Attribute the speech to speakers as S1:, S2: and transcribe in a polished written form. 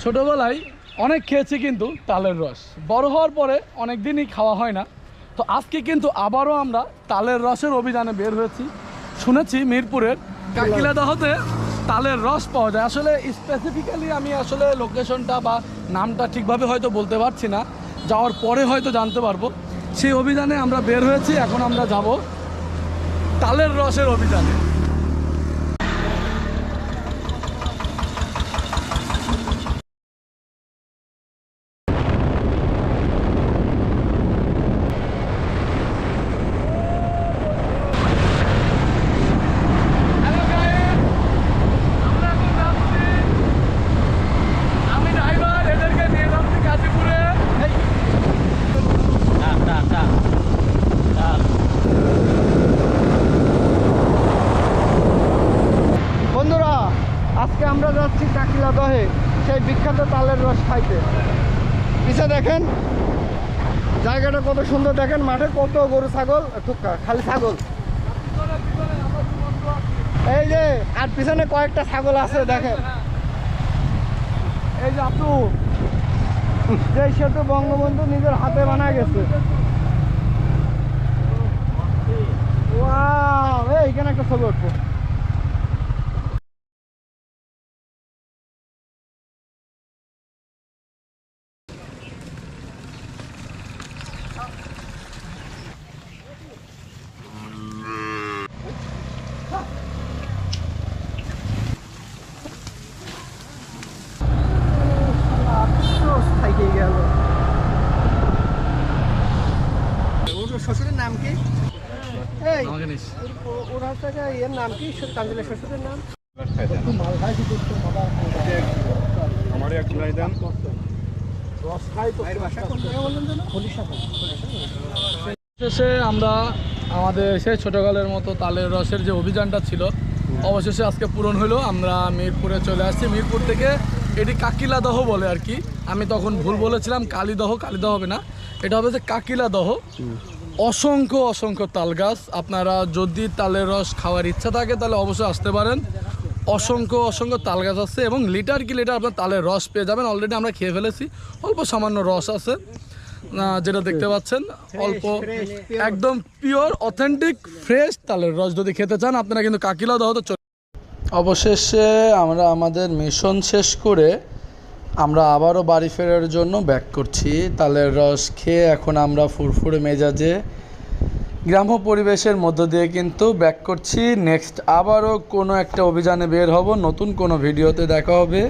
S1: ছোটোবেলায় অনেক খেয়েছি কিন্তু তালের রস, বড় হওয়ার পরে অনেক দিনই খাওয়া হয় না। তো আজকে কিন্তু আবারও আমরা তালের রসের অভিযানে বের হয়েছি। শুনেছি মিরপুরের কাকিলাদহতে তালের রস পাওয়া যায়। আসলে স্পেসিফিক্যালি আমি আসলে লোকেশনটা বা নামটা ঠিকভাবে হয়তো বলতে পারছি না, যাওয়ার পরে হয়তো জানতে পারবো। সেই অভিযানে আমরা বের হয়েছি, এখন আমরা যাব তালের রসের অভিযানে।
S2: বন্ধুরা, আজকে আমরা যাচ্ছি কাকিলাদহে সেই বিখ্যাত তালের রস খাইতে। পিছে দেখেন জায়গাটা কত সুন্দর, দেখেন মাঠে কত গরু ছাগল, খালি ছাগল এই যে, আর পিছনে কয়েকটা ছাগল আছে দেখেন। এই যে আপু, যে সেতু বঙ্গবন্ধু নিজের হাতে বানায় গেছে। ওয়াও, এইখানে একটা ছবি উঠবো। শ্বশুরের নাম কি? ওর হাত থেকে এর নাম কি? কাঞ্জিলের শ্বশুরের নাম
S1: শেষে আমরা আমাদের সেই ছোটকালের মতো তালের রসের যে অভিযানটা ছিল অবশেষে আজকে পূরণ হলো। আমরা মিরপুরে চলে আসছি। মিরপুর থেকে এটি কাকিলাদহ বলে আর কি, আমি তখন ভুল বলেছিলাম, কালিদহ হবে না, এটা হবে যে কাকিলাদহ। অসংখ্য অসংখ্য তাল গাছ, আপনারা যদি তালের রস খাওয়ার ইচ্ছা থাকে তাহলে অবশ্যই আসতে পারেন। অসংখ্য অসংখ্য তাল গাছ আছে এবং লিটার কি লিটার আপনার তালের রস পেয়ে যাবেন। অলরেডি আমরা খেয়ে ফেলেছি, অল্প সামান্য রস আছে যেটা দেখতে পাচ্ছেন, অল্প, একদম পিওর অথেন্টিক ফ্রেশ তালের রস যদি খেতে চান আপনারা কিন্তু কাকিলাদহতে চলে। অবশেষে আমরা আমাদের মিশন শেষ করে আমরা আবারও বাড়ি ফেরার জন্য ব্যাক করছি। তালের রস খেয়ে এখন আমরা ফুরফুরে মেজাজে গ্রাম্য পরিবেশের মধ্য দিয়ে কিন্তু ব্যাক করছি। নেক্সট আবারও কোনো একটা অভিযানে বের হব, নতুন কোনো ভিডিওতে দেখা হবে।